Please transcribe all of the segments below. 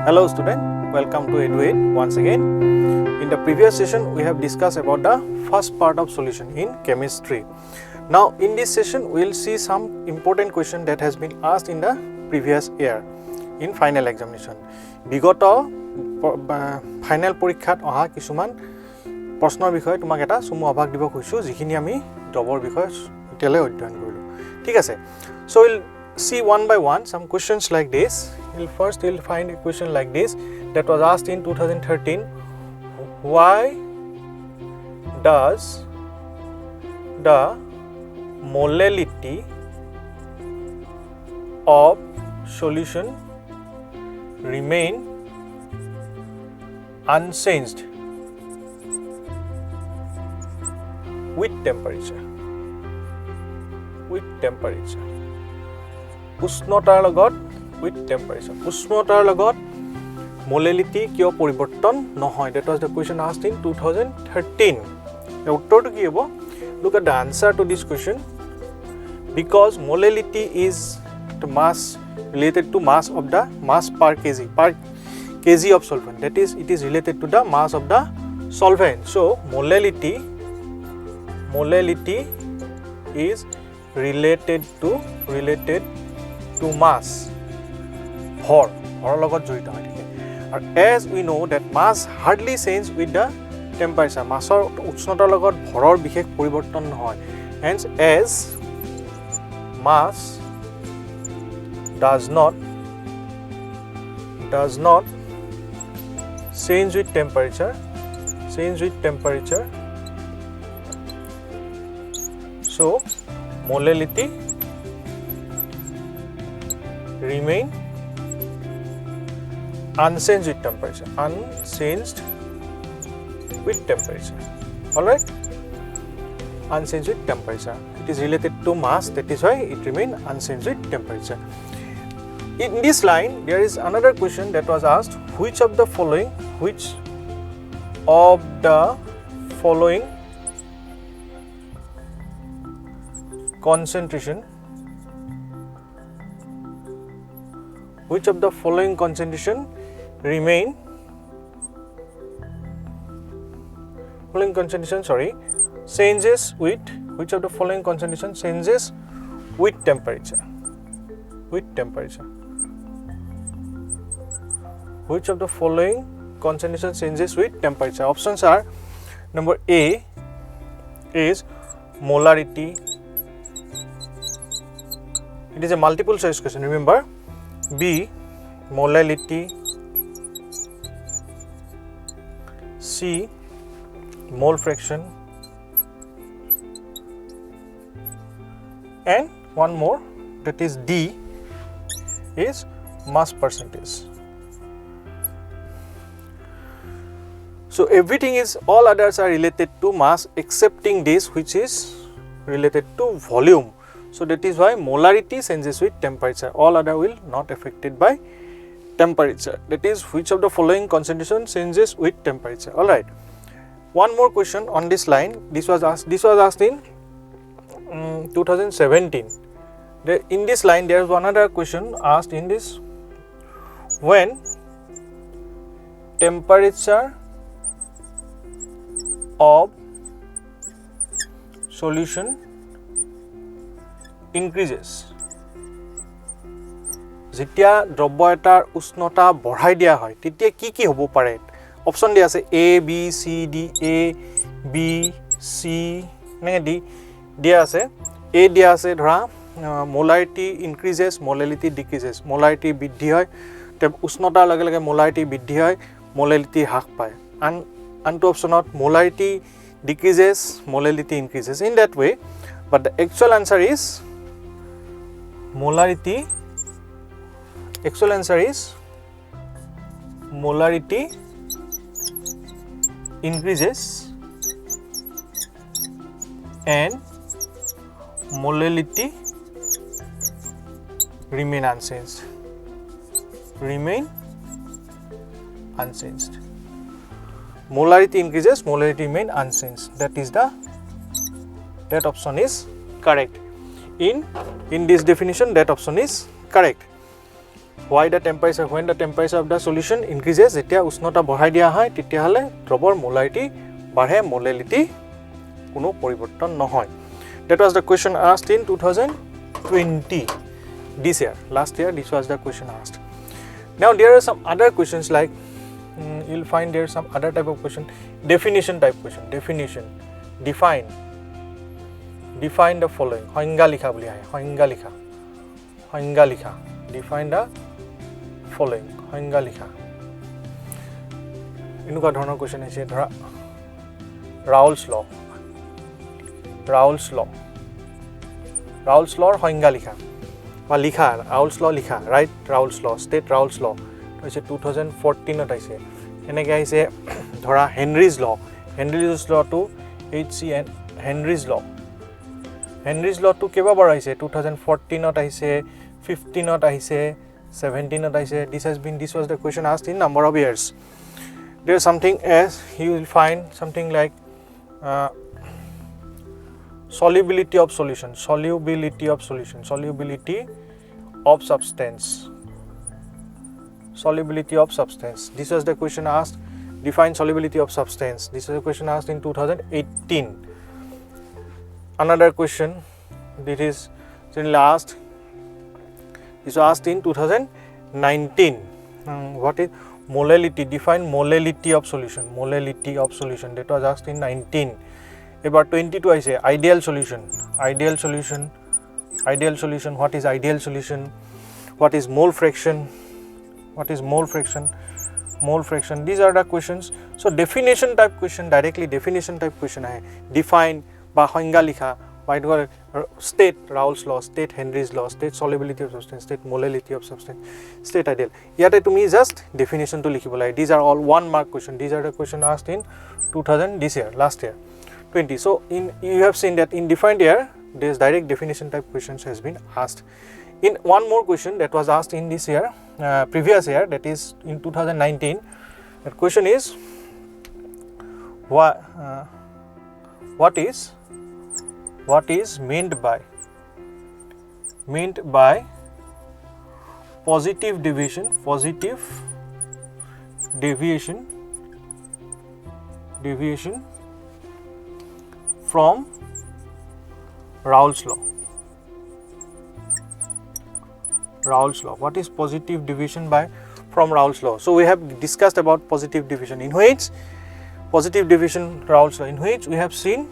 Hello student, welcome to Edu8 once again. In the previous session we have discussed about the first part of solution in chemistry. Now in this session we will see some important question that has been asked in the previous year in final examination. Bigoto final পৰীক্ষাত অহা কিছুমান প্ৰশ্নৰ বিষয়ে তোমাক এটা সুমু আভাস দিব খুজিছো যিখিনি আমি জবৰ বিষয়ে তেলে অধ্যয়ন কৰিলো ঠিক আছে so we'll see one by one some questions like this. We'll find a question like this that was asked in 2013. Why does the molality of solution remain unchanged with temperature? উষ্ণতাৰ লগত with temperature. উষ্ণতাৰ লগত molality কিয় পৰিৱৰ্তন নহয়? That was the question asked in 2013. The উত্তৰটো কি হ'ব? Look at the answer to this question. Because molality is the mass related to mass of the mass per kg of solvent. That is, it is related to the mass of the solvent. So molality is related to mass. Hor logot joita hoy thike. And as we know that mass hardly change with the temperature. Massor ushnotar logot bhoror bishek poriborton nohoy. Hence as mass does not change with temperature, so molality remain unchanged with temperature. Alright, unchanged with temperature. It is related to mass, that is why it remain unchanged with temperature. In this line there is another question that was asked: which of the following concentration changes with temperature? Which of the following concentration changes with temperature? Options are: number A is molarity. It is a multiple choice question, remember. B, molality. C, mole fraction. And one more, that is D, is mass percentage. So everything is, all others are related to mass excepting this, which is related to volume. So that is why molarity changes with temperature. All other will not affected by temperature. That is, which of the following concentration changes with temperature? All right. One more question on this line. This was asked in 2017. In this line there is another question asked in this: when temperature of solution increases, যেতিয়া দ্ৰব্য এটাৰ উষ্ণতা বঢ়াই দিয়া হয় তেতিয়া কি হ'ব পাৰে? অপচন দিয়া আছে A B C D, A B C নে D দিয়া আছে। A দিয়া আছে ধৰা molarity increases, molality decreases. molarity বৃদ্ধি হয়, উষ্ণতাৰ লগে লগে molarity বৃদ্ধি হয়, molality হ্ৰাস পায়। আনটো অপচনত molarity decreases, molality increases. In that way, but the actual answer is molarity increases and molality remain unchanged. Molarity increases, molarity remain unchanged. That option is correct. In this definition, that option is correct. why the temperature, when the temperature of the solution increases, যেতিয়া উষ্ণতা বঢ়াই দিয়া হয় তেতিয়াহলে দ্ৰৱৰ মোলাৰিটি বাঢ়ে, মোলাৰিটি কোনো পৰিৱৰ্তন নহয়. That was the question asked in 2020, this year. Last year, this was the question asked. Now, there are some other questions like, you'll find there some other type of question, definition type question, definition, define the following, সংজ্ঞা লিখা বুলি আহে, সংজ্ঞা লিখা, define the following, সংজ্ঞা লিখা. এনেকুৱা ধৰণৰ question আছে ধৰা Raoult's law সংজ্ঞা লিখা বা লিখা Raoult's law লিখা, right? Raoult's law, state Raoult's law হৈছে 2014 আহিছে. এনেকৈ আহিছে ধৰা Henry's law to HCN, Henry's law to কেইবাবাৰ আহিছে, 2014 আহিছে, 15 আহিছে, 17 আহিছে. This was the question asked in number of years. There is something as you will find something like solubility of substance. This was the question asked. Define solubility of substance. This is a question asked in 2018. Another question, this is last. This was asked in 2019. What is molality? Define molality of solution. That was asked in 19. About 22 I say ideal solution. What is ideal solution? What is mole fraction? These are the questions. So definition type question, directly definition type question hai. Define ba সংজ্ঞা লিখা, by state Raoult's law, state Henry's law, state solubility of substance, state molality of substance, state ideal. Yate to me just definition to likhibo lage. These are all 1 mark question. These are the question asked in 2000 this year, last year 20. So you have seen that in defined year this direct definition type questions has been asked. In one more question that was asked in this year, previous year, that is in 2019. That question is what is meant by positive deviation from Raoult's law. What is positive deviation from Raoult's law? So we have discussed about positive deviation, in which positive deviation Raoult's law, in which we have seen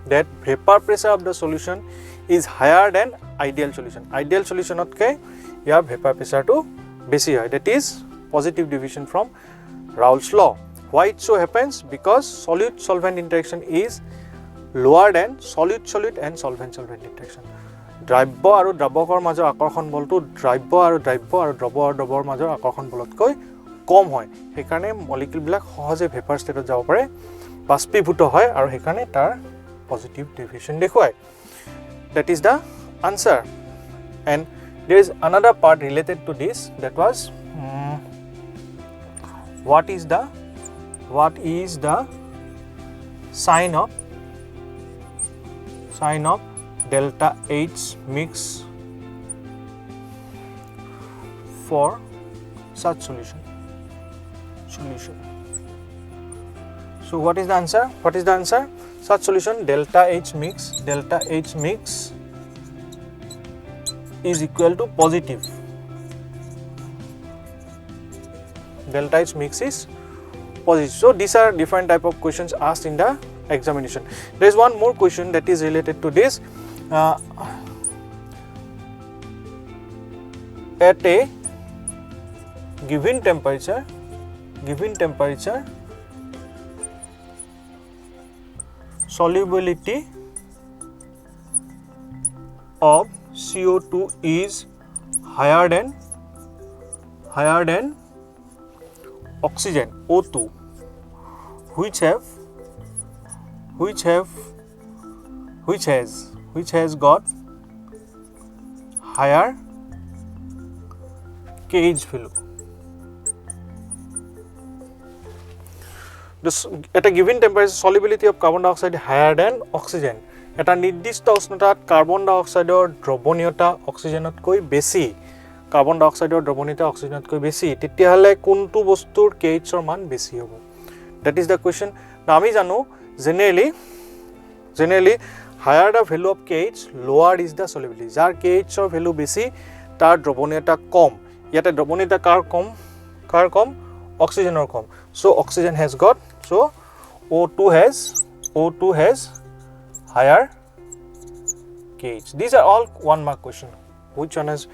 that vapor pressure of the solution is higher than ideal solution. Ideal solution otke your vapor pressure to besi hoy. That is positive deviation from Raoult's law. Why it so happens? Because solute solvent interaction is lower than solute and solvent interaction. দ্ৰব্য আৰু দ্ৰৱকৰ মাজৰ আকৰ্ষণ বলটো দ্ৰব্য আৰু দ্ৰৱৰ মাজৰ আকৰ্ষণ বলতকৈ কম হয়, সেইকাৰণে মলিকিউল বিলাক সহজে ভেপাৰ ষ্টেটত যাব পাৰে, বাষ্পীভূত হয় আৰু সেইকাৰণে তাৰ পজিটিভ ডেভিয়েশন দেখুৱায়. That is the answer. And there is another part related to this, that was what is the sign of delta H mix for such solution. So what is the answer? Such solution, delta H mix is equal to positive. Delta H mix is positive. So these are different type of questions asked in the examination. There is one more question that is related to this. At a given temperature, solubility of CO2 is higher than oxygen, O2, which has got higher KH value. At a given temperature, solubility of carbon dioxide higher than oxygen. এটা নিৰ্দিষ্ট উষ্ণতাত carbon die অক্সাইডৰ দ্ৰৱণীয়তা অক্সিজেনতকৈ বেছি, carbon die অক্সাইডৰ দ্ৰৱণীয়তা অক্সিজেনতকৈ বেছি তেতিয়াহ'লে কোনটো বস্তুৰ KHৰ মান বেছি হ'ব that is the question now আমি জানো generally higher the value of KH lower is the solubility যাৰ KHৰ value বেছি তাৰ দ্ৰৱণীয়তা কম ইয়াতে দ্ৰৱণীয়তা কাৰ কম অক্সিজেনৰ কম so oxygen has got so O2 has higher KH these are all 1 mark question which one is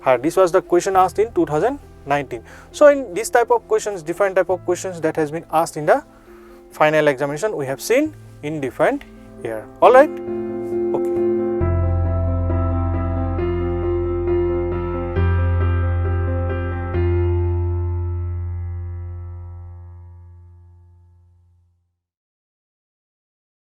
higher this was the question asked in 2019 so in this type of questions different type of questions that has been asked in the final examination we have seen in different year all right